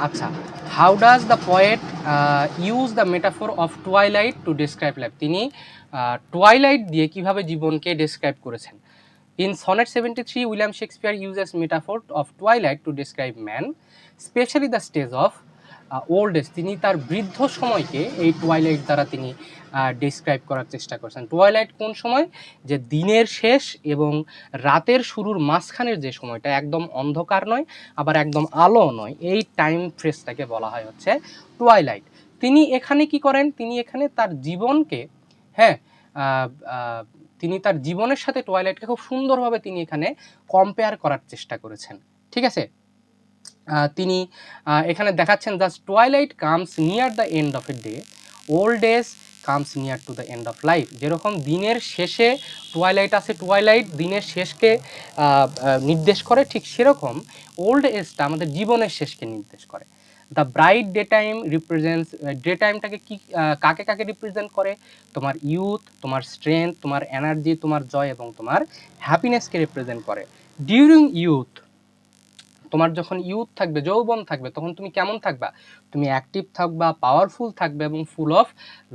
আচ্ছা, how does the poet use the metaphor of twilight to describe life? তিনি twilight দিয়ে কিভাবে জীবনকে ডেসক্রাইব করেছেন? In Sonnet 73, William Shakespeare uses metaphor of twilight to describe man, especially the stage of old age. তিনি তার বৃদ্ধ সময়কে এই টুয়াইলাইট দ্বারা তিনি ডেসক্রাইব করার চেষ্টা করেছেন। টুয়াইলাইট কোন সময়? যে দিনের শেষ এবং রাতের শুরুর মাঝখানের যে সময়টা, একদম অন্ধকার নয় আবার একদম আলো নয়, এই টাইম ফ্রেজটাকে বলা হয় হচ্ছে টুয়াইলাইট। তিনি এখানে কি করেন? তিনি এখানে তার জীবনকে, হ্যাঁ, তিনি তার জীবনের সাথে টুয়াইলাইটকে খুব সুন্দরভাবে তিনি এখানে কম্পেয়ার করার চেষ্টা করেছেন। ঠিক আছে, তিনি এখানে দেখাচ্ছেন just twilight comes near the end of a day, old age comes near to the end of life. যেরকম দিনের শেষে টুয়াইলাইট আছে, টুয়াইলাইট দিনের শেষকে নির্দেশ করে, ঠিক সেরকম ওল্ড এজটা আমাদের জীবনের শেষকে নির্দেশ করে। The bright day time represents, day টাইমটাকে কি কাকে কাকে রিপ্রেজেন্ট করে? তোমার ইউথ, তোমার স্ট্রেংথ, তোমার এনার্জি, তোমার জয় এবং তোমার হ্যাপিনেসকে রিপ্রেজেন্ট করে। ডিউরিং ইউথ, তোমার যখন ইউথ থাকবে, যৌবন থাকবে, তখন তুমি কেমন থাকবা? তুমি অ্যাক্টিভ থাকবা, পাওয়ারফুল থাকবে এবং ফুল অফ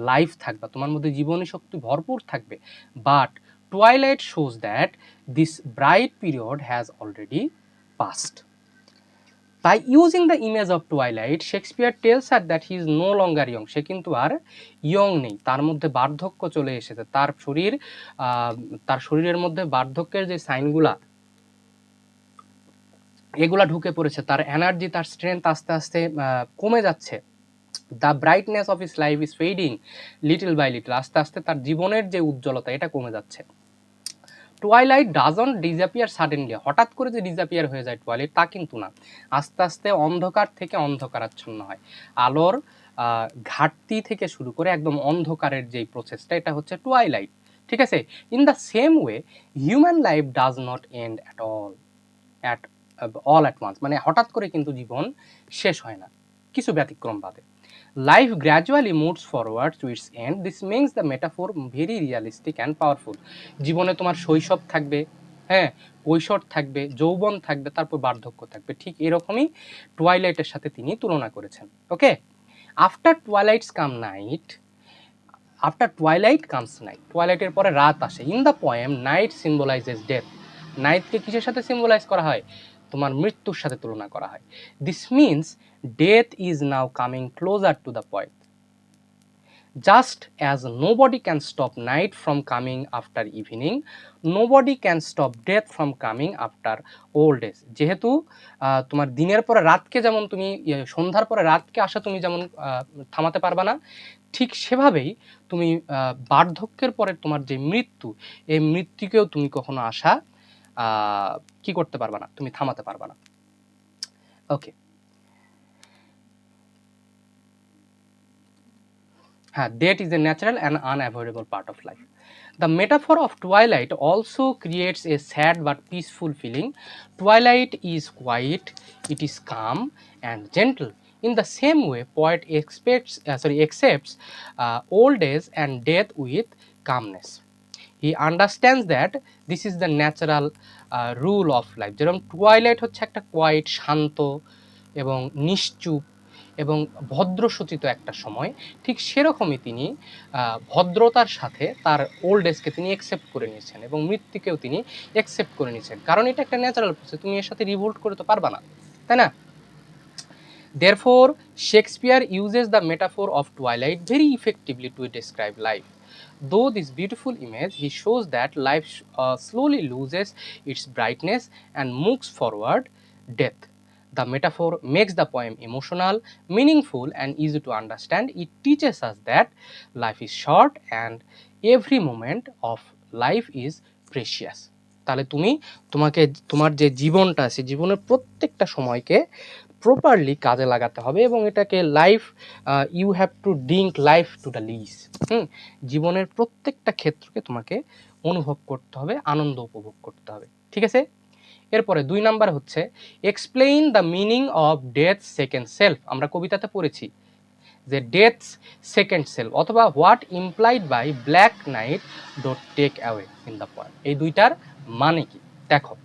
লাইফ থাকবা, তোমার মধ্যে জীবনী শক্তি ভরপুর থাকবে। But twilight shows that this bright period has already past. By using the image of twilight, Shakespeare tells her that he is no longer young. সে কিন্তু আর ইয়ং নেই, তার মধ্যে বার্ধক্য চলে এসেছে, তার শরীরের মধ্যে বার্ধক্যের যে সাইনগুলা এগুলা ঢুকে পড়েছে, তার এনার্জি, তার স্ট্রেংথ আস্তে আস্তে কমে যাচ্ছে। The brightness of his life is fading little by little, আস্তে আস্তে তার জীবনের যে উজ্জ্বলতা এটা কমে যাচ্ছে। টুয়াইলাইট ডাজন্ট ডিসঅ্যাপিয়ার সাডেনলি, হঠাৎ করে যে ডিসঅ্যাপিয়ার হয়ে যায় টুয়াইলাইট তা কিন্তু না, আস্তে আস্তে অন্ধকার থেকে অন্ধকারাচ্ছন্ন হয়। আলোর ঘাটতি থেকে শুরু করে একদম অন্ধকারের যেই প্রসেসটা, এটা হচ্ছে টুয়াইলাইট। ঠিক আছে, in the same way human life does not end at all at once, মানে হঠাৎ করে কিন্তু জীবন শেষ হয় না, কিছু ব্যতিক্রম বাদে। Life gradually moves forward to its end, this makes the metaphor very realistic and powerful. জীবনে তোমার শৈশব থাকবে, হ্যাঁ, কৈশোর থাকবে, যৌবন থাকবে, তারপর বার্ধক্য থাকবে, ঠিক এরকমই টুয়াইলাইটের সাথে তিনি তুলনা করেছেন। Okay, after twilights come night, after twilight comes night, টুয়াইলাইটের পরে রাত আসে। In the poem night symbolises death, নাইটকে কিসের সাথে সিম্বলাইজ করা হয়? তোমার মৃত্যুর সাথে তুলনা করা হয়। This means death is now coming closer to the point, just as nobody can stop night from coming after evening, nobody can stop death from coming after old age. যেহেতু তোমার দিনের পরে রাতকে যেমন তুমি, সন্ধ্যার পরে রাতকে আসা তুমি যেমন থামাতে পারবা না, ঠিক সেভাবেই তুমি বার্ধক্যের পরে তোমার যে মৃত্যু, এই মৃত্যুকেও তুমি কখনো আসা কি করতে পারবা না, তুমি থামাতে পারবা না। ওকে, হ্যাঁ, death is a natural and unavoidable part of life. The metaphor of twilight also creates a sad but peaceful feeling. Twilight is quiet, it is calm and gentle. In the same way, poet accepts old age and death with calmness. He understands that this is the natural rule of life. যেরকম twilight হচ্ছে একটা quite, শান্ত এবং নিশ্চুপ এবং ভদ্রসূচিত একটা সময়, ঠিক সেরকমই তিনি ভদ্রতার সাথে তার ওল্ড এজকে তিনি অ্যাকসেপ্ট করে নিয়েছেন এবং মৃত্যুকেও তিনি অ্যাকসেপ্ট করে নিয়েছেন, কারণ এটা একটা ন্যাচারাল প্রসেস, তুমি এর সাথে রিভোল্ট করে তো পারবা না, তাই না? Therefore, Shakespeare uses the metaphor of twilight very effectively to describe life. Though this beautiful image, he shows that life slowly loses its brightness and moves forward death. The metaphor makes the poem emotional, meaningful, and easy to understand. It teaches us that life is short and every moment of life is precious. তাহলে তোমার যে জীবনটা আছে, জীবনের প্রত্যেকটা সময়কে properly কাজে লাগাতে হবে এবং এটাকে you have to drink life to the lees. জীবনের প্রত্যেকটা ক্ষেত্রকে তোমাকে অনুভব করতে হবে, আনন্দ উপভোগ করতে হবে। ঠিক আছে, এরপরে 2 নাম্বার হচ্ছে explain the meaning of death second self. আমরা কবিতাতে পড়েছি যে ডেথ সেকেন্ড সেলফ অথবা what implied by black night don't take away in the poem, এই দুইটার মানে কি দেখো।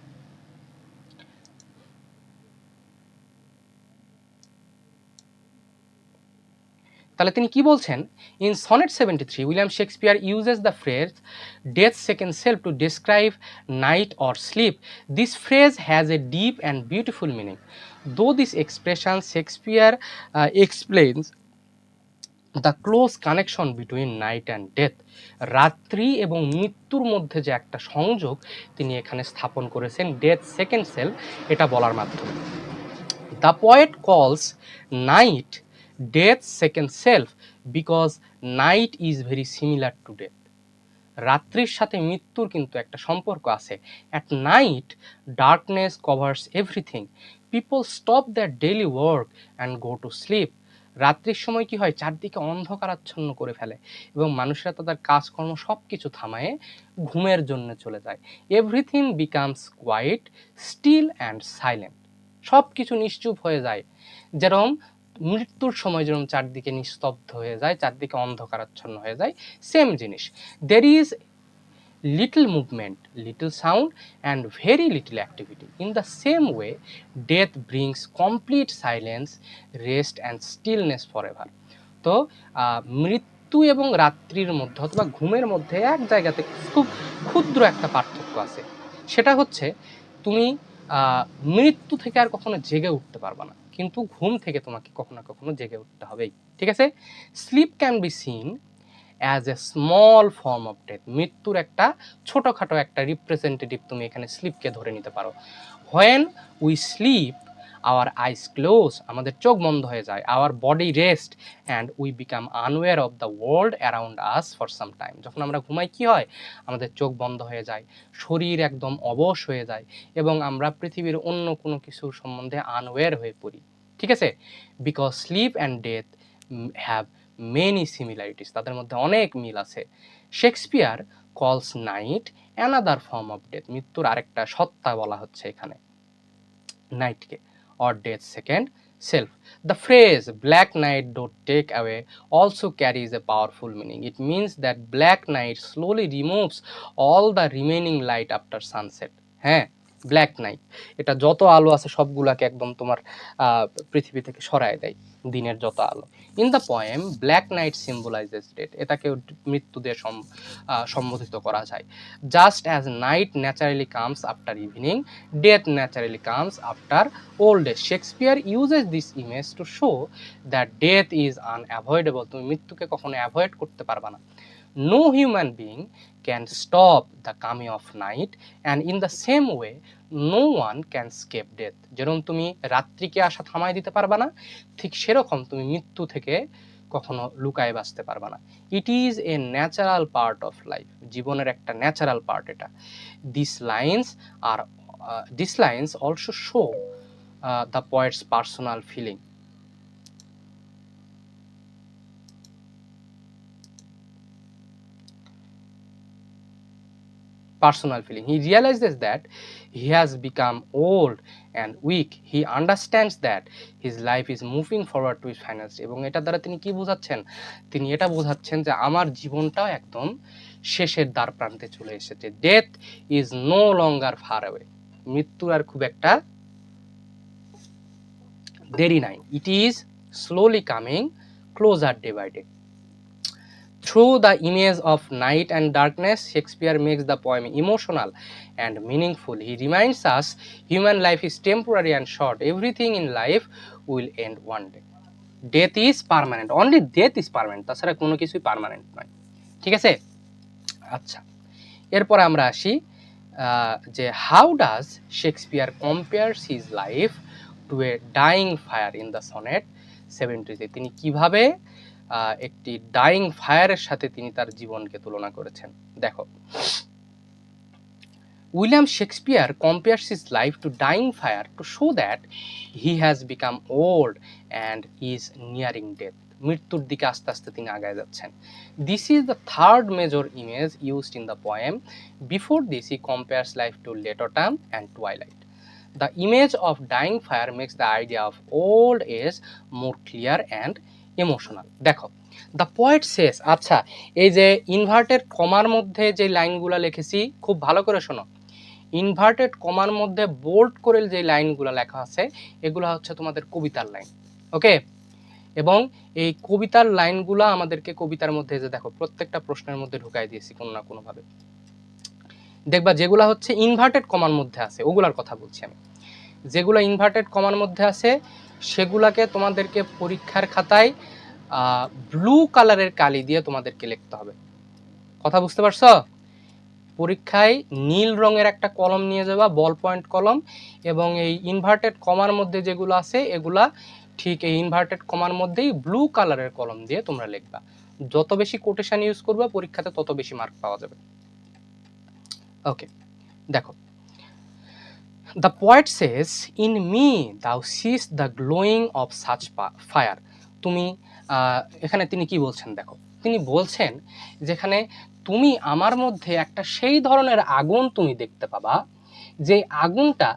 তাহলে তিনি কি বলছেন? In sonnet 73 William Shakespeare uses the phrase death second self to describe night or sleep. This phrase has a deep and beautiful meaning. Though this expression Shakespeare explains the close connection between night and death. রাত্রি এবং মৃত্যুর মধ্যে যে একটা সংযোগ তিনি এখানে স্থাপন করেছেন ডেথ সেকেন্ড সেলফ এটা বলার মাধ্যমে। The poet calls night death second self because night is very similar to death. রাত্রির সাথে মৃত্যুর কিন্তু একটা সম্পর্ক আছে। At night darkness covers everything, people stop their daily work and go to sleep. রাত্রির সময় কি হয়, চারদিকে অন্ধকারাচ্ছন্ন করে ফেলে এবং মানুষরা তাদের কাজকর্ম সব কিছু থামায়ে ঘুমের জন্য চলে যায়। Everything becomes quiet, still and silent. সব কিছু নিশ্চুপ হয়ে যায়, যেরকম মৃত্যুর সময় যেরকম চারদিকে নিস্তব্ধ হয়ে যায়, চারদিকে অন্ধকারাচ্ছন্ন হয়ে যায়, সেম জিনিস। There is little movement, little sound, and very little activity. In the same way, death brings complete silence, rest, and stillness forever. তো মৃত্যু এবং রাত্রির মধ্যে অথবা ঘুমের মধ্যে এক জায়গাতে খুব ক্ষুদ্র একটা পার্থক্য আছে। সেটা হচ্ছে তুমি মৃত্যু থেকে আর কখনো জেগে উঠতে পারবে না, কিন্তু ঘুম থেকে তোমাকে কখনো না কখনো জেগে উঠতে হবেই। ঠিক আছে? Sleep can be seen as a small form of death. মৃত্যুর একটা ছোটোখাটো একটা রিপ্রেজেন্টেটিভ তুমি এখানে স্লিপকে ধরে নিতে পারো। When we sleep our eyes close, আমাদের চোখ বন্ধ হয়ে যায়, our body rest and we become unaware of the world around us for some time. যখন আমরা ঘুমাই কি হয়, আমাদের চোখ বন্ধ হয়ে যায়, শরীর একদম অবশ হয়ে যায় এবং আমরা পৃথিবীর অন্য কোনো কিছুর সম্বন্ধে আনওয়্যার হয়ে পড়ি। ঠিক আছে? Because sleep and death have many similarities, তাদের মধ্যে অনেক মিল আছে। Shakespeare calls night another form of death, মৃত্যুর আরেকটা সত্তা বলা হচ্ছে এখানে নাইটকে, or death second self. The phrase black night don't take away also carries a powerful meaning. It means that black night slowly removes all the remaining light after sunset. হ্যাঁ, black night, এটা যত আলো আছে সবগুলাকে একদম তোমার পৃথিবী থেকে সরায় দেয়, দিনের যত আলো। In the poem black night symbolises death, এটাকেও মৃত্যু দিয়ে সম্বোধিত করা যায়। Just as night naturally comes after evening, death naturally comes after old age. Shakespeare uses this image to show that death is unavoidable, তুমি মৃত্যুকে কখনো অ্যাভয়েড করতে পারবা না। No human being can stop the coming of night, and in the same way no one can escape death. যেরকম তুমি রাত্রিকে আসা থামাই দিতে পারবা না, ঠিক সেরকম তুমি মৃত্যু থেকে কখনো লুকায় বাঁচতে পারবা না। It is a natural part of life, জীবনের একটা ন্যাচারাল পার্ট এটা। These lines also show the poet's personal feeling. He realizes that he has become old and weak. He understands that his life is moving forward to his final stage. এবং এটা দ্বারা তিনি কি বোঝাচ্ছেন? তিনি এটা বোঝাচ্ছেন যে আমার জীবনটাও একদম শেষের দ্বার প্রান্তে চলে এসেছে। Death is no longer far away, মৃত্যু আর খুব একটা দেরি নাই। It is slowly coming closer day by day. Through the image of night and darkness, Shakespeare makes the poem emotional and meaningful. He reminds us human life is temporary and short. Everything in life will end one day. Death is permanent. Only death is permanent. তাছাড়া কোনো কিছুই permanent নয়। ঠিক আছে? আচ্ছা, এরপর আমরা আসি যে how does Shakespeare compares his life two A dyeing fire in the sonnet 73। তিনি কিভাবে একটি ডাইং ফায়ারের সাথে তিনি তার জীবনকে তুলনা করেছেন। দেখো, William Shakespeare compares his life to dying fire to show that he has become old and is nearing death. মৃত্যুর দিকে আস্তে আস্তে তিনি আগায় যাচ্ছেন। This is the third major image used in the poem. Before this he compares life to late autumn and twilight. The image of dying fire makes the idea of old age more clear and emotional. দেখো, the poet সেস, আচ্ছা এই যে inverted কমার মধ্যে যে লাইনগুলো লিখেছি খুব ভালো করে শোনো। ইনভার্টেড কমার মধ্যে বোল্ড করে যে লাইনগুলো লেখা আছে এগুলো হচ্ছে তোমাদের কবিতার লাইন। ওকে, এবং এই কবিতার লাইনগুলো আমাদেরকে কবিতার মধ্যে যে দেখো প্রত্যেকটা প্রশ্নের মধ্যে ঢুকাই দিয়েছি কোনো না কোনোভাবে। দেখবা যেগুলা হচ্ছে ইনভার্টেড কমার মধ্যে আছে ওগুলার কথা বলছি আমি, যেগুলো ইনভার্টেড কমার মধ্যে আছে সেগুলাকে তোমাদেরকে পরীক্ষার খাতায় ব্লু কালারের কালি দিয়ে তোমাদেরকে লিখতে হবে। কথা বুঝতে পারছো? পরীক্ষায় নীল রঙের একটা কলম নিয়ে যাবা, বল পয়েন্ট কলম, এবং এই ইনভার্টেড কমার মধ্যে যেগুলো আছে এগুলা ঠিক এই ইনভার্টেড কমার মধ্যেই ব্লু কালারের কলম দিয়ে তোমরা লিখবা। যত বেশি কোটেশন ইউজ করবা পরীক্ষাতে তত বেশি মার্ক পাওয়া যাবে। ওকে, দেখো, the poet says in me thou seest the glowing of such fire. তুমি এখানে তিনি কি বলছেন দেখো, তিনি বলছেন যেখানে তুমি আমার মধ্যে একটা সেই ধরনের আগুন তুমি দেখতে পাবা যে আগুনটা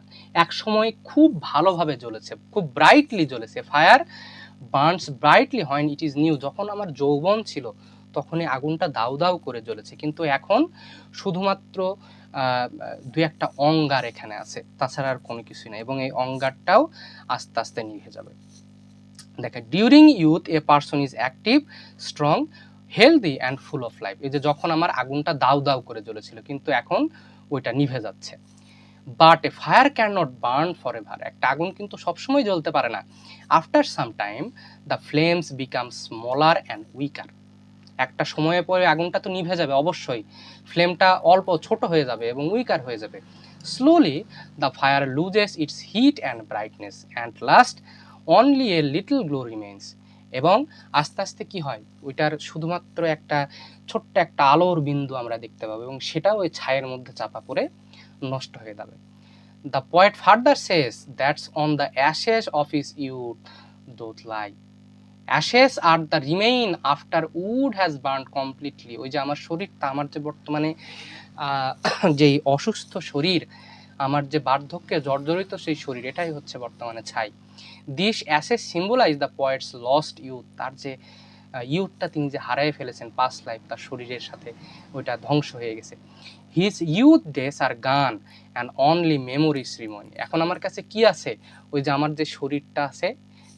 এক সময় খুব ভালোভাবে জ্বলেছে, খুব ব্রাইটলি জ্বলেছে। Fire burns brightly when it is new, যখন আমার যৌবন ছিল তখনই আগুনটা দাউ দাউ করে জ্বলেছে, কিন্তু এখন শুধুমাত্র দু একটা অঙ্গার এখানে আছে, তাছাড়া আর কোনো কিছুই নাই, এবং এই অঙ্গারটাও আস্তে আস্তে নিভে যাবে। দেখে during youth a person is active, strong, healthy and full of life. এই যে যখন আমার আগুনটা দাউ দাউ করে জ্বলেছিল কিন্তু এখন ওইটা নিভে যাচ্ছে। But a fire can not burn for ever, একটা আগুন কিন্তু সবসময় জ্বলতে পারে না। After some time the flames become smaller and weaker, একটা সময়ের পরে আগুনটা তো নিভে যাবে অবশ্যই, ফ্লেমটা অল্প ছোট হয়ে যাবে এবং উইকার হয়ে যাবে। Slowly the fire loses its heat and brightness and last only a little glow remains, এবং আস্তে আস্তে কি হয় ওইটার শুধুমাত্র একটা ছোট্ট একটা আলোর বিন্দু আমরা দেখতে পাবো এবং সেটাও ওই ছায়ের মধ্যে চাপা পড়ে নষ্ট হয়ে যাবে। The poet further says that's on the ashes of his youth doth lie, ashes are the remain after wood has burn completely. ওই যে আমার শরীরটা, আমার যে বর্তমানে যেই অসুস্থ শরীর, আমার যে বার্ধক্যে জর্জরিত সেই শরীর, এটাই হচ্ছে বর্তমানে ছাই। This ashes symbolize the poet's lost youth, তার যে ইউথটা তিনি যে হারিয়ে ফেলেছেন পাস্ট লাইফ, তার শরীরের সাথে ওইটা ধ্বংস হয়ে গেছে। হিজ ইউথ ডেস আর গান অ্যান্ড অনলি মেমোরিজ রিমেইন। এখন আমার কাছে কি আছে, ওই যে আমার যে শরীরটা আছে,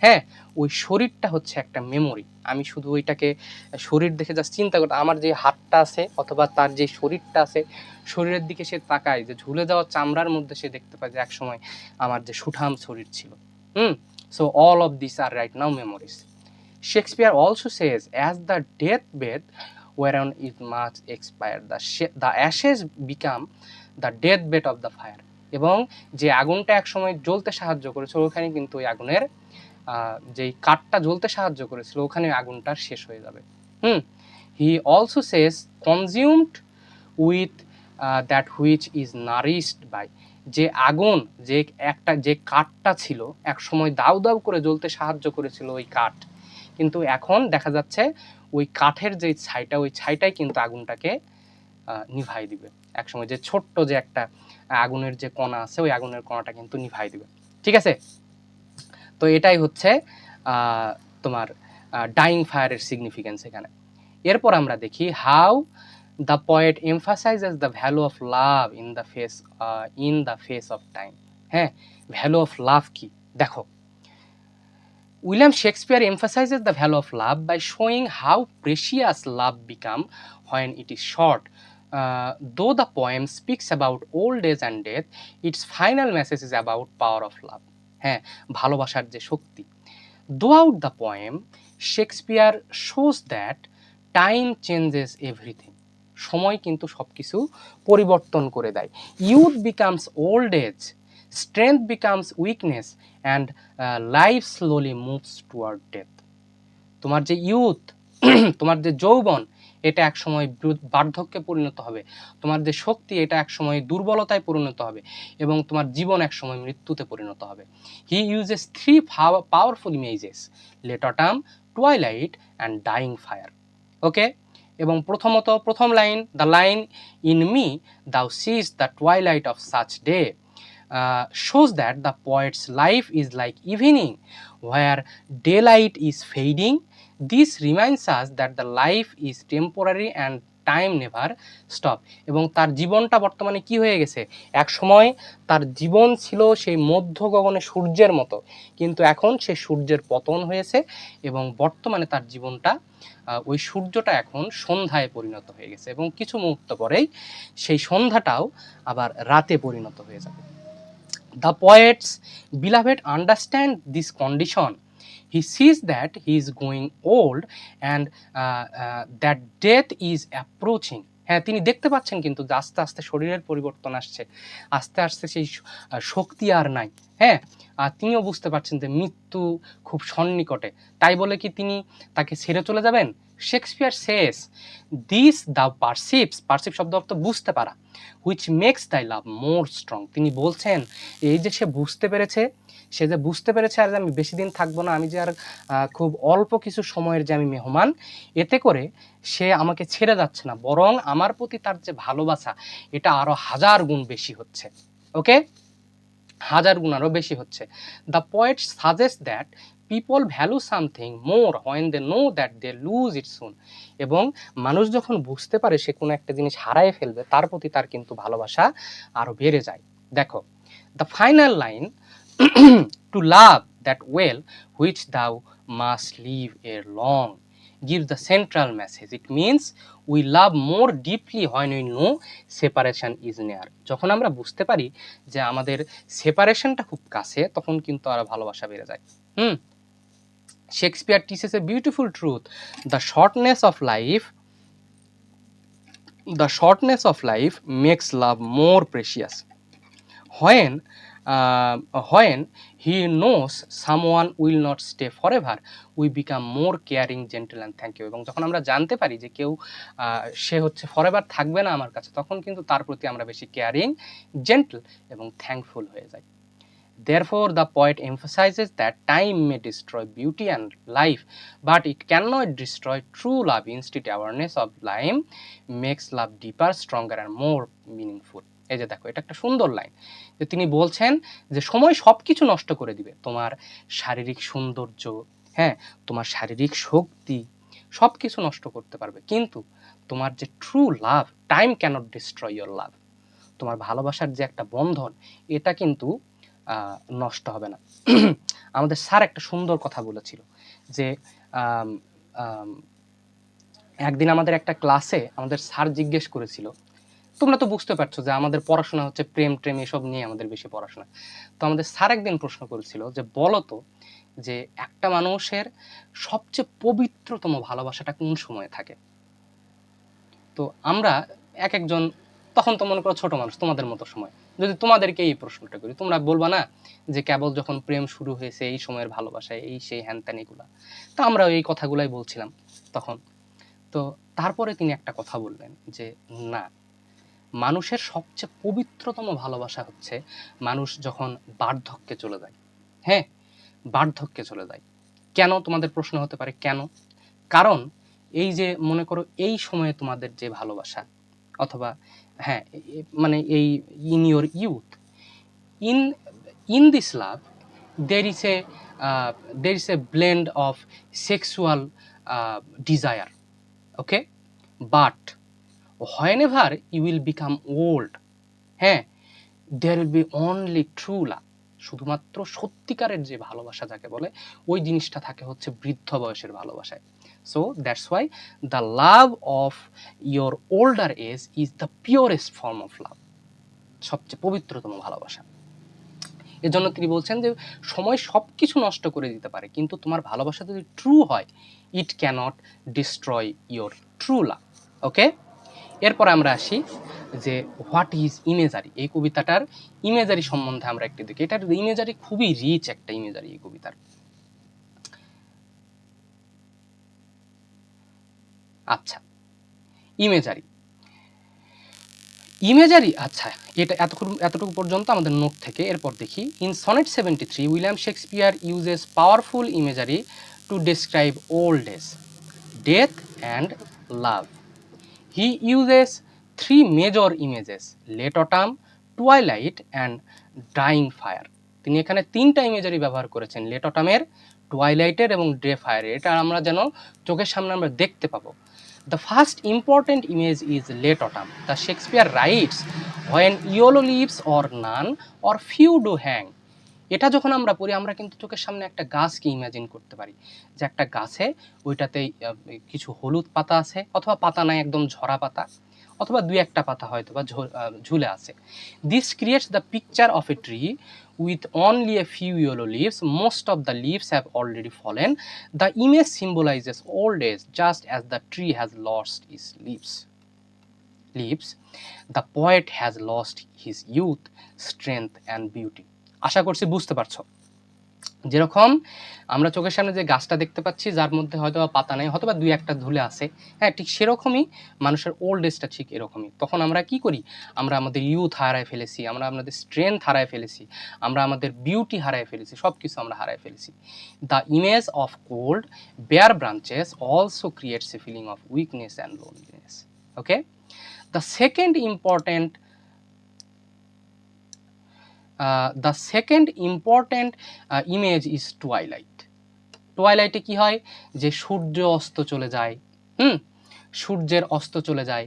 হ্যাঁ, ওই শরীরটা হচ্ছে একটা মেমোরি। আমি শুধু ওইটাকে শরীর দেখে জাস্ট চিন্তা করতে, আমার যে হাতটা আছে অথবা তার যে শরীরটা আছে, শরীরের দিকে সে তাকায়, যে ঝুলে যাওয়া চামড়ার মধ্যে সে দেখতে পায় যে একসময় আমার যে সুঠাম শরীর ছিল। So all of this are right now memories. Shakespeare also says as the death bed whereon is much expired, the ashes become the death bed of the fire, এবং যে আগুনটা একসময় জ্বলতে সাহায্য করেছিল ওখানে কিন্তু ওই আগুনের যেই কাঠটা জ্বলতে সাহায্য করেছিল ওখানে আগুনটা শেষ হয়ে যাবে। He also says consumed with that which is nourished by, যে আগুন যে একটা যে কাঠটা ছিল এক সময় দাউ দাউ করে জ্বলতে সাহায্য করেছিল ওই কাঠ, কিন্তু এখন দেখা যাচ্ছে ওই কাঠের যে ছাইটা, ওই ছাইটাই কিন্তু আগুনটাকে নিভাই দিবে। একসময় যে ছোট্ট যে একটা আগুনের যে কণা আছে ওই আগুনের কণাটা কিন্তু নিভাই দিবে। ঠিক আছে, তো এটাই হচ্ছে তোমার ডাইং ফায়ারের সিগনিফিকেন্স এখানে। এরপর আমরা দেখি how the poet emphasises the value of love in the face of time. হ্যাঁ, ভ্যালু অফ লাভ কি দেখো, William Shakespeare emphasizes the value of love by showing how precious love becomes when it is short. Though the poem speaks about old age and death, its final message is about power of love. হ্যাঁ, ভালোবাসার যে শক্তি। Throughout the poem, Shakespeare shows that time changes everything. সময় কিন্তু সবকিছু পরিবর্তন করে দেয়। Youth becomes old age, strength becomes weakness, and life slowly moves toward death. তোমার যে ইউথ, তোমার যে যৌবন, এটা এক সময় বার্ধক্যে পরিণত হবে, তোমার যে শক্তি এটা এক সময় দুর্বলতায় পরিণত হবে এবং তোমার জীবন এক সময় মৃত্যুতে পরিণত হবে। He uses three powerful images, late autumn, twilight and dying fire. Okay, এবং প্রথমত প্রথম line, the line in me thou seest the twilight of such day shows that the poet's life is like evening where daylight is fading. This reminds us that the life is temporary and time never stop. এবং তার জীবনটা বর্তমানে কি হয়ে গেছে, এক সময় তার জীবন ছিল সেই মধ্য গগনে সূর্যের মতো, কিন্তু এখন সে সূর্যের পতন হয়েছে এবং বর্তমানে তার জীবনটা ওই সূর্যটা এখন সন্ধ্যায় পরিণত হয়ে গেছে এবং কিছু মুহূর্ত পরেই সেই সন্ধ্যাটাও আবার রাতে পরিণত হয়ে যাবে। The poet's beloved understand this condition. He sees that he is going old and that death is approaching. হ্যাঁ, তিনি দেখতে পাচ্ছেন কিন্তু যে আস্তে আস্তে শরীরের পরিবর্তন আসছে, আস্তে আস্তে সেই শক্তি আর নাই। হ্যাঁ, আর তিনিও বুঝতে পারছেন যে মৃত্যু খুব সন্নিকটে। তাই বলে কি তিনি তাকে ছেড়ে চলে যাবেন? Shakespeare says this the perceives, perceive শব্দ অর্থ বুঝতে পারা, হুইচ মেক্স দাই লাভ মোর স্ট্রং। তিনি বলছেন এই যে সে বুঝতে পেরেছে, সে যে বুঝতে পেরেছে আর যে আমি বেশি দিন থাকবো না, আমি যে আর খুব অল্প কিছু সময়ের যে আমি মেহমান, এতে করে সে আমাকে ছেড়ে যাচ্ছে না, বরং আমার প্রতি তার যে ভালোবাসা এটা আরো 1000 গুণ বেশি হচ্ছে। ওকে, 1000 গুণ আরো বেশি হচ্ছে। The poet suggest that people value something more when they know that they lose it soon. এবং মানুষ যখন বুঝতে পারে সে কোনো একটা জিনিস হারায় ফেলবে, তার প্রতি তার কিন্তু ভালোবাসা আরো বেড়ে যায়। দেখো, the final line to love that well which thou must leave ere long gives the central message. It means we love more deeply when we know separation is near. যখন আমরা বুঝতে পারি যে আমাদের সেপারেশনটা খুব কাছে, তখন কিন্তু আরো ভালোবাসা বেড়ে যায়। Shakespeare teaches a beautiful truth. The shortness of life makes love more precious. When he knows someone will not stay forever, we become more caring, gentle and thankful. এবং যখন আমরা জানতে পারি যে কেউ সে হচ্ছে ফরএভার থাকবে না আমার কাছে, তখন কিন্তু তার প্রতি আমরা বেশি কেয়ারিং, জেন্টল এবং থ্যাঙ্কফুল হয়ে যাই। Therefore, the poet emphasizes that time may destroy beauty and life, but it cannot destroy true love. Instead, awareness of time makes love deeper, stronger and more meaningful. এই যে দেখো, এটা একটা সুন্দর line যে তিনি বলছেন যে সময় সবকিছু নষ্ট করে দিবে, তোমার শারীরিক সৌন্দর্য, হ্যাঁ, তোমার শারীরিক শক্তি সবকিছু নষ্ট করতে পারবে, কিন্তু তোমার যে true love, time cannot destroy your love, তোমার ভালোবাসার যে একটা বন্ধন, এটা কিন্তু নষ্ট হবে না। আমাদের স্যার একটা সুন্দর কথা বলেছিল যে একদিন আমাদের একটা ক্লাসে আমাদের স্যার জিজ্ঞেস করেছিল, তোমরা তো বুঝতে পারছো যে আমাদের পড়াশোনা হচ্ছে প্রেম ট্রেম এসব নিয়ে আমাদের বেশি পড়াশোনা। তো আমাদের স্যার একদিন প্রশ্ন করেছিল যে বলো তো যে একটা মানুষের সবচেয়ে পবিত্রতম ভালোবাসাটা কোন সময়ে থাকে? তো আমরা এক একজন, তখন তো মনে করো ছোট মানুষ তোমাদের মতো সময়, যদি তোমাদেরকে এই প্রশ্নটা করি, তোমরা বলবা না যে কেবল যখন প্রেম শুরু হয়েছে এই সময়ের ভালোবাসায় এই সেই হ্যান ত্যান এগুলা। তো আমরা এই কথাগুলাই বলছিলাম তখন। তো তারপরে তিনি একটা কথা বললেন যে না, মানুষের সবচেয়ে পবিত্রতম ভালোবাসা হচ্ছে মানুষ যখন বার্ধক্যে চলে যায়। হ্যাঁ, বার্ধক্যে চলে যায়। কেন? তোমাদের প্রশ্ন হতে পারে কেন? কারণ এই যে মনে করো এই সময়ে তোমাদের যে ভালোবাসা, অথবা হ্যাঁ মানে এই in your youth, in in this love there is a blend of sexual desire, okay, but whenever you will become old, হ্যাঁ, there will be only true love. শুধুমাত্র সত্যিকারের যে ভালোবাসা যাকে বলে ওই জিনিসটা থাকে হচ্ছে বৃদ্ধ বয়সের ভালোবাসায়। So that's why the love of your older age is the purest form of love, সবচেয়ে পবিত্রতম ভালোবাসা। এজন্য তিনি বলছেন যে সময় সব কিছু নষ্ট করে দিতে পারে, কিন্তু তোমার ভালোবাসা যদি ট্রু হয়, it cannot destroy your true love. Okay, এরপর আমরা আসি যে হোয়াট ইজ ইমেজারি। এই কবিতাটার ইমেজারি সম্বন্ধে আমরা একটু দেখি। এটার ইমেজারি খুবই রিচ একটা ইমেজারি এই কবিতার। আচ্ছা, ইমেজারি আচ্ছা, এটা এতটুকু পর্যন্ত আমাদের নোট থেকে। এরপর দেখি, in sonnet 73 William Shakespeare uses powerful imagery to describe old age, death and love. He uses 3 major images: late autumn, twilight and dying fire. তিনি এখানে 3টা ইমেজারি ব্যবহার করেছেন, লেট অটামের, টুয়াইলাইটের এবং ডে ফায়ারের। এটা আমরা যেন চোখের সামনে আমরা দেখতে পাবো। The first important image is late autumn. The Shakespeare writes, when yellow leaves or none or few do hang. এটা যখন আমরা পড়ি আমরা কিন্তু চোখের সামনে একটা গাছকে ইমাজিন করতে পারি যে একটা গাছে ওইটাতে কিছু হলুদ পাতা আছে অথবা পাতা নাই একদম ঝরা পাতা অথবা দুই একটা পাতা হয়তো বা ঝুলে আছে। This creates the picture of a tree with only a few yellow leaves, most of the leaves have already fallen, the image symbolises old age just as the tree has lost its leaves, the poet has lost his youth, strength and beauty. আশা করছি বুঝতে পারছো। যেরকম আমরা চোখের সামনে যে গাছটা দেখতে পাচ্ছি যার মধ্যে হয়তো বা পাতা নেই হয়তো বা দুই একটা ধুলে আছে, হ্যাঁ ঠিক সেরকমই মানুষের ওল্ড এজটা ঠিক এরকমই। তখন আমরা কি করি, আমরা আমাদের ইউথ হারায় ফেলেছি, আমরা আমাদের স্ট্রেংথ হারায় ফেলেছি, আমরা আমাদের বিউটি হারায় ফেলেছি, সব কিছু আমরা হারায় ফেলেছি। The image of cold bare branches also creates a feeling of weakness and loneliness. Okay, the second important the second important image is twilight. টুয়াইলাইটে কি হয় যে সূর্য অস্ত চলে যায়, সূর্যের অস্ত চলে যায়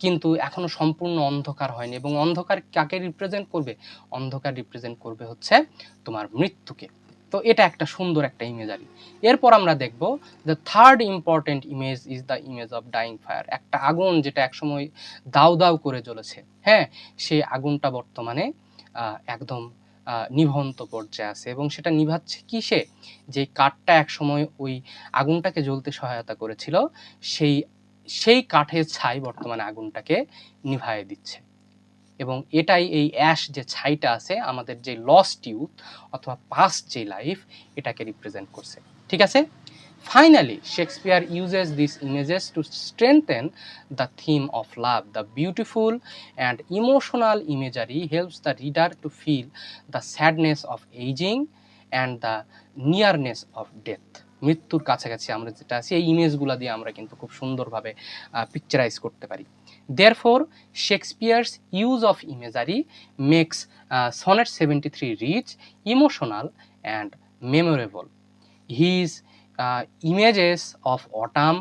কিন্তু এখনো সম্পূর্ণ অন্ধকার হয়নি, এবং অন্ধকার কাকে রিপ্রেজেন্ট করবে, অন্ধকার রিপ্রেজেন্ট করবে হচ্ছে তোমার মৃত্যুকে। তো এটা একটা সুন্দর একটা ইমেজারি। এরপর আমরা দেখব the third important image is the image of dying fire. একটা আগুন যেটা একসময় দাউ দাউ করে জ্বলেছে, হ্যাঁ সেই আগুনটা বর্তমানে একদম নিভন্ত পর্যায়ে আছে, এবং সেটা নিভাচ্ছে কিসে, যে কাঠটা একসময় ওই আগুনটাকে জ্বলতে সহায়তা করেছিল সেই কাঠের ছাই বর্তমানে আগুনটাকে নিভায়ে দিচ্ছে। এবং এটাই এই অ্যাশ যে ছাইটা আছে আমাদের যে লস্ট ইউথ অথবা পাস্ট যে লাইফ এটাকে রিপ্রেজেন্ট করছে। ঠিক আছে, finally Shakespeare uses this images to strengthen the theme of love. The beautiful and emotional imagery helps the reader to feel the sadness of ageing and the nearness of death. মৃত্যুর কাছাকাছি আমরা যেটা আছি এই ইমেজগুলো দিয়ে আমরা কিন্তু খুব সুন্দরভাবে পিকচারাইজ করতে পারি। Therefore, Shakespeare's use of imagery makes Sonnet 73 rich, emotional, and memorable. His images of autumn,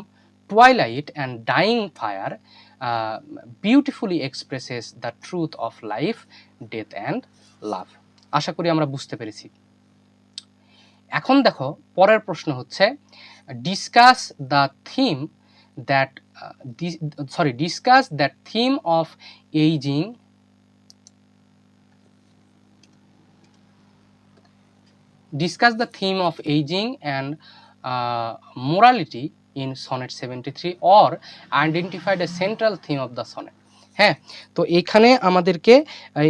twilight, and dying fire beautifully expresses the truth of life, death, and love. আশা করি আমরা বুঝতে পেরেছি। এখন দেখো পরের প্রশ্ন হচ্ছে discuss the theme that discuss that theme of aging and morality in sonnet 73 or identify the central theme of the sonnet. হ্যাঁ, তো এখানে আমাদেরকে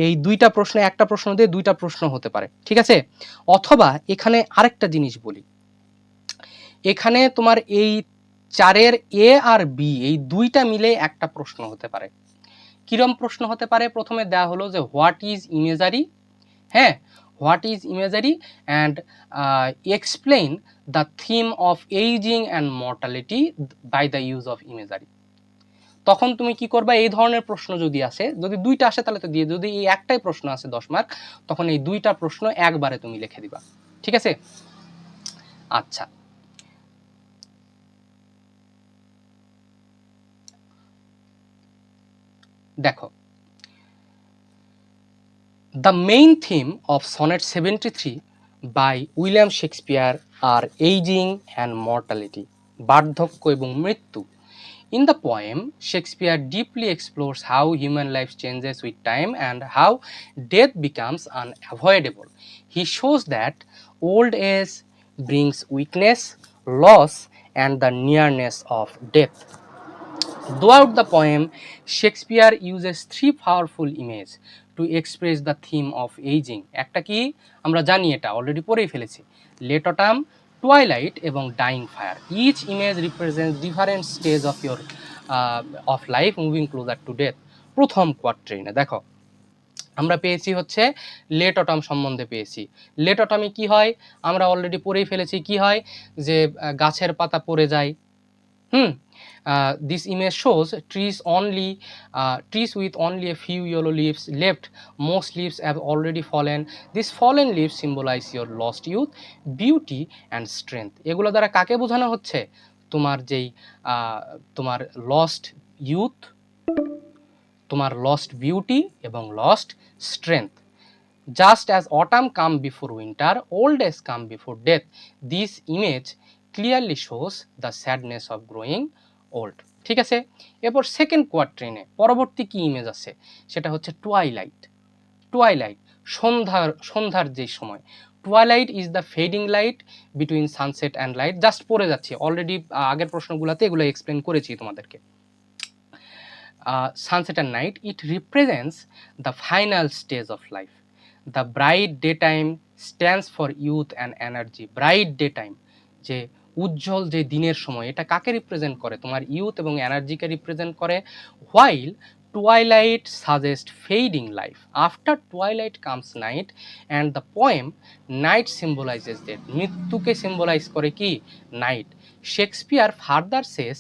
এই দুইটা প্রশ্ন, একটা প্রশ্ন দিয়ে দুইটা প্রশ্ন হতে পারে, ঠিক আছে। অথবা এখানে আরেকটা জিনিস বলি, এখানে তোমার এই চারের এ আর বি এই দুইটা মিলে একটা প্রশ্ন হতে পারে। কিরম প্রশ্ন হতে পারে, প্রথমে দেওয়া হলো যে হোয়াট ইজ ইমেজারি, হ্যাঁ what is imagery and explain the theme of ageing and mortality by the use of imagery. তখন তুমি কি করবা, এই ধরনের প্রশ্ন যদি আসে, যদি দুইটা আসে তাহলে তো দিয়ে, যদি এই একটাই প্রশ্ন আসে 10 মার্ক তখন এই দুইটা প্রশ্ন একবারে তুমি লিখে দিবা, ঠিক আছে। আচ্ছা, দেখো The main theme of Sonnet 73 by William Shakespeare are aging and mortality, বার্ধক্য এবং মৃত্যু। In the poem, Shakespeare deeply explores how human life changes with time and how death becomes unavoidable. He shows that old age brings weakness, loss, and the nearness of death. Throughout the poem, Shakespeare uses three powerful images to express the theme of aging. একটা কি আমরা জানি, এটা already পড়েই ফেলেছি, late autumn, twilight এবং dying fire. Each image represents different stage of your of life moving closer to death. প্রথম কোয়াট্রেইনে দেখো আমরা পেয়েছি হচ্ছে লেট অটাম সম্বন্ধে পেয়েছি। লেট অটামে কি হয় আমরা অলরেডি পড়েই ফেলেছি, কি হয় যে গাছের পাতা পড়ে যায়। This image shows trees with only a few yellow leaves left. Most leaves have already fallen. These fallen leaves symbolize your lost youth, beauty and strength. এগুলো দ্বারা কাকে বোঝানো হচ্ছে, তোমার যেই তোমার লস্ট ইউথ, তোমার লস্ট বিউটি এবং lost strength. Just as autumn come before winter, old age come before death. This image clearly shows the sadness of growing old. ঠিক আছে, এরপর সেকেন্ড কোয়াট্রেনে পরবর্তী কি ইমেজ আছে সেটা হচ্ছে টুয়াইলাইট। টুয়াইলাইট সন্ধ্যার যে সময়। Twilight is the fading light between sunset and light. Just পড়ে যাচ্ছি, অলরেডি আগের প্রশ্নগুলোতে এগুলো এক্সপ্লেন করেছি তোমাদেরকে। Sunset and night, it represents the final stage of life. The bright daytime stands for youth and energy. Bright daytime, যে উজ্জ্বল যে দিনের সময়, এটা কাকে রিপ্রেজেন্ট করে? তোমার ইউথ এবং এনার্জিকে রিপ্রেজেন্ট করে। While twilight suggests fading life. After twilight comes night, and the poem night symbolizes death. মৃত্যুকে সিম্বলাইজ করে কি? Night. Shakespeare further says,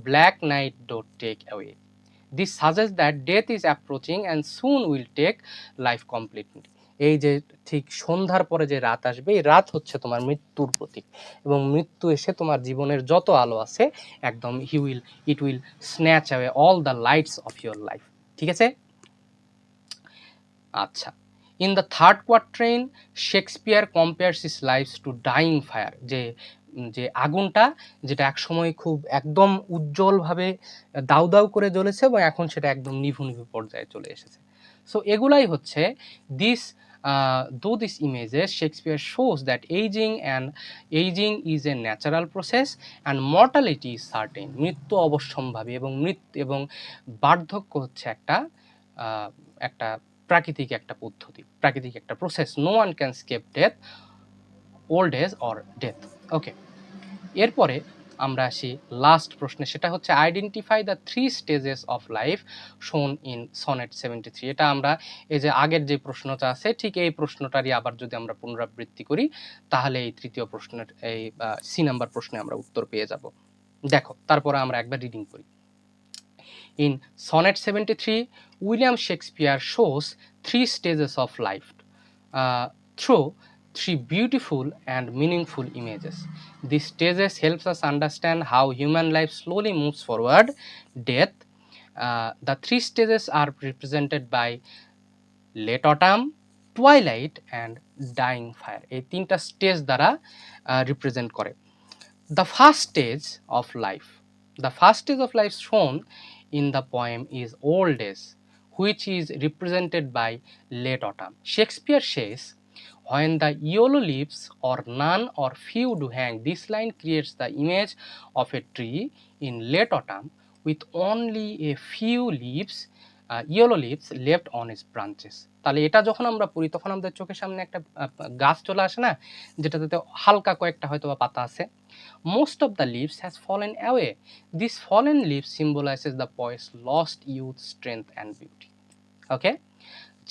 black night don't take away. This suggests that death is approaching and soon will take life completely. এই যে ঠিক সন্ধ্যার পরে যে রাত আসবে, এই রাত হচ্ছে তোমার মৃত্যুর প্রতীক, এবং মৃত্যু এসে তোমার জীবনের যত আলো আছে একদম it will snatch away all the lights of your life. ঠিক আছে, আচ্ছা। In the third quatrain Shakespeare compares his life's to dying fire. যে আগুনটা যেটা একসময় খুব একদম উজ্জ্বলভাবে দাউ দাউ করে জ্বলেছে এবং এখন সেটা একদম নিভু নিভু পর্যায়ে চলে এসেছে। সো এগুলাই হচ্ছে this though these images Shakespeare shows that aging is a natural process and mortality is certain. মৃত্যু অবশ্যম্ভাবী এবং বার্ধক্য হচ্ছে একটা প্রাকৃতিক একটা পদ্ধতি, প্রাকৃতিক একটা process. No one can escape death, old age or death. Okay, এরপরে আমরা আসি লাস্ট প্রশ্নে, সেটা হচ্ছে identify the 3 stages of life shown in sonnet 73। এটা আমরা এই যে আগের যে প্রশ্নটা আছে ঠিক এই প্রশ্নটারই আবার যদি আমরা পুনরাবৃত্তি করি তাহলে এই তৃতীয় প্রশ্নের এই সি নাম্বার প্রশ্নে আমরা উত্তর পেয়ে যাব। দেখো, তারপরে আমরা একবার রিডিং করি। In sonnet 73, William Shakespeare shows 3 stages of life through 3 beautiful and meaningful images. These stages helps us understand how human life slowly moves forward death. The 3 stages are represented by late autumn, twilight and dying fire. এই তিনটা stage দ্বারা represent করে। The first stage of life shown in the poem is old age, which is represented by late autumn. Shakespeare says, when the yellow leaves or none or few do hang. This line creates the image of a tree in late autumn with only a few leaves, yellow leaves left on its branches. তাহলে এটা যখন আমরা পড়ি তখন আমাদের চোখের সামনে একটা গাছ চলে আসে না, যেটাতে হালকা কয়েকটা হয়তো বা পাতা আছে। Most of the leaves has fallen away. This fallen leaves symbolizes the poet's lost youth, strength and beauty. Okay,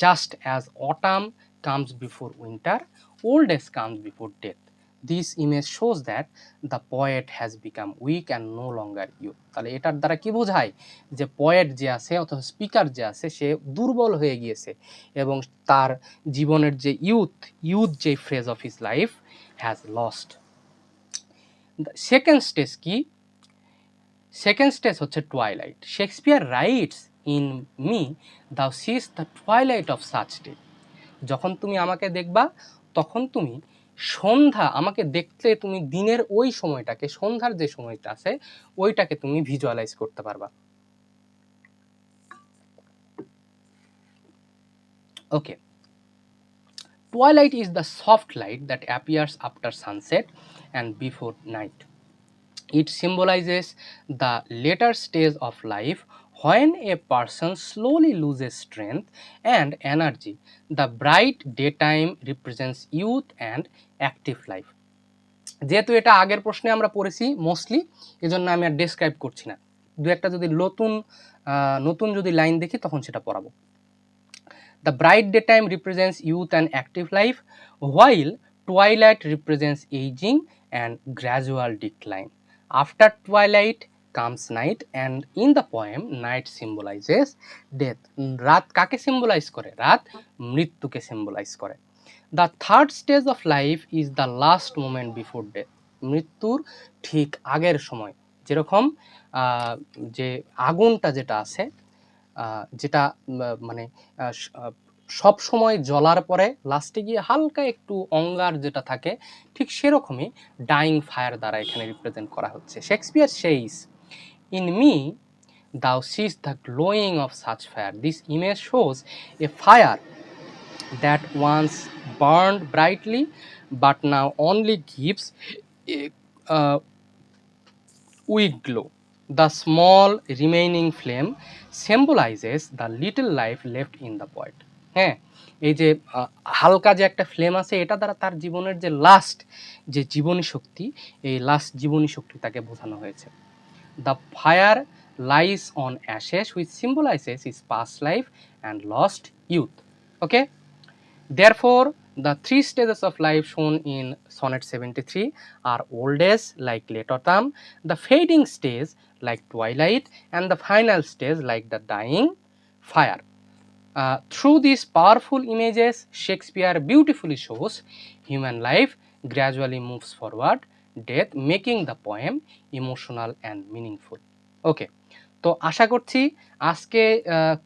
just as autumn comes before winter, old age comes before death. This image shows that the poet has become weak and no longer youth. তাহলে এটার দ্বারা কি বোঝায় যে poet যে আছে অথবা speaker যে আছে সে দুর্বল হয়ে গিয়েছে এবং তার জীবনের যে ইউথ যে phrase of his life has lost. Second stage কি? সেকেন্ড স্টেজ হচ্ছে twilight. Shakespeare writes in me thou seest the twilight of such day. যখন তুমি আমাকে দেখবা তখন তুমি আমাকে দেখলে তুমি দিনের ওই সময়টাকে, সন্ধ্যার যে সময়টা আছে ওইটাকে তুমি ভিজুয়ালাইজ করতে পারবা। ওকে, twilight is the soft light that appears after sunset and before night. It symbolizes the later stage of life when a person slowly loses strength and energy. The bright daytime represents youth and active life. যেহেতু এটা আগের প্রশ্নে আমরা পড়েছি mostly, এজন্য আমি আর describe করছি না। দু একটা যদি নতুন যদি লাইন দেখি তখন সেটা পড়াবো। The bright daytime represents youth and active life, while twilight represents aging and gradual decline. After twilight comes night, and in the poem, night symbolizes death. রাত কাকে symbolize করে? রাত মৃত্যুকে symbolize করে। The third stage of life is the last moment before death. মৃত্যুর ঠিক আগের সময়, যেরকম যে আগুনটা যেটা আছে, যেটা মানে সব সময় জ্বলার পরে লাস্টে গিয়ে হালকা একটু অঙ্গার যেটা থাকে, ঠিক সেরকমই ডাইং ফায়ার দ্বারা এখানে রিপ্রেজেন্ট করা হচ্ছে। Shakespeare says, in me thou seest the glowing of such fire. This image shows a fire that once burned brightly but now only gives a weak glow. The small remaining flame symbolizes the little life left in the poet. হ্যাঁ, এই যে হালকা যে একটা flame আছে, এটা দ্বারা তার জীবনের যে লাস্ট যে জীবনী শক্তি, এই লাস্ট জীবনী শক্তি তাকে বোঝানো হয়েছে। The fire lies on ashes, which symbolizes his past life and lost youth. Okay? Therefore, the three stages of life shown in Sonnet 73 are old age like late autumn, the fading stage like twilight, and the final stage like the dying fire. Through these powerful images, Shakespeare beautifully shows human life gradually moves forward, death making the poem emotional and meaningful. ওকে, তো আশা করছি আজকে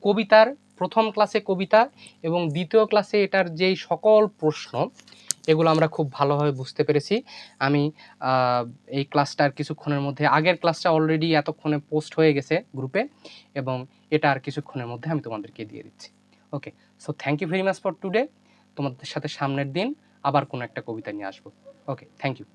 কবিতার প্রথম ক্লাসে কবিতা এবং দ্বিতীয় ক্লাসে এটার যেই সকল প্রশ্ন, এগুলো আমরা খুব ভালোভাবে বুঝতে পেরেছি। আমি এই ক্লাসটার কিছুক্ষণের মধ্যে, আগের ক্লাসটা অলরেডি এতক্ষণে পোস্ট হয়ে গেছে গ্রুপে, এবং এটা আর কিছুক্ষণের মধ্যে আমি তোমাদেরকে দিয়ে দিচ্ছি। Okay, so thank you very much for today. তোমাদের সাথে সামনের দিন আবার কোনো একটা কবিতা নিয়ে আসবো। ওকে, থ্যাংক ইউ।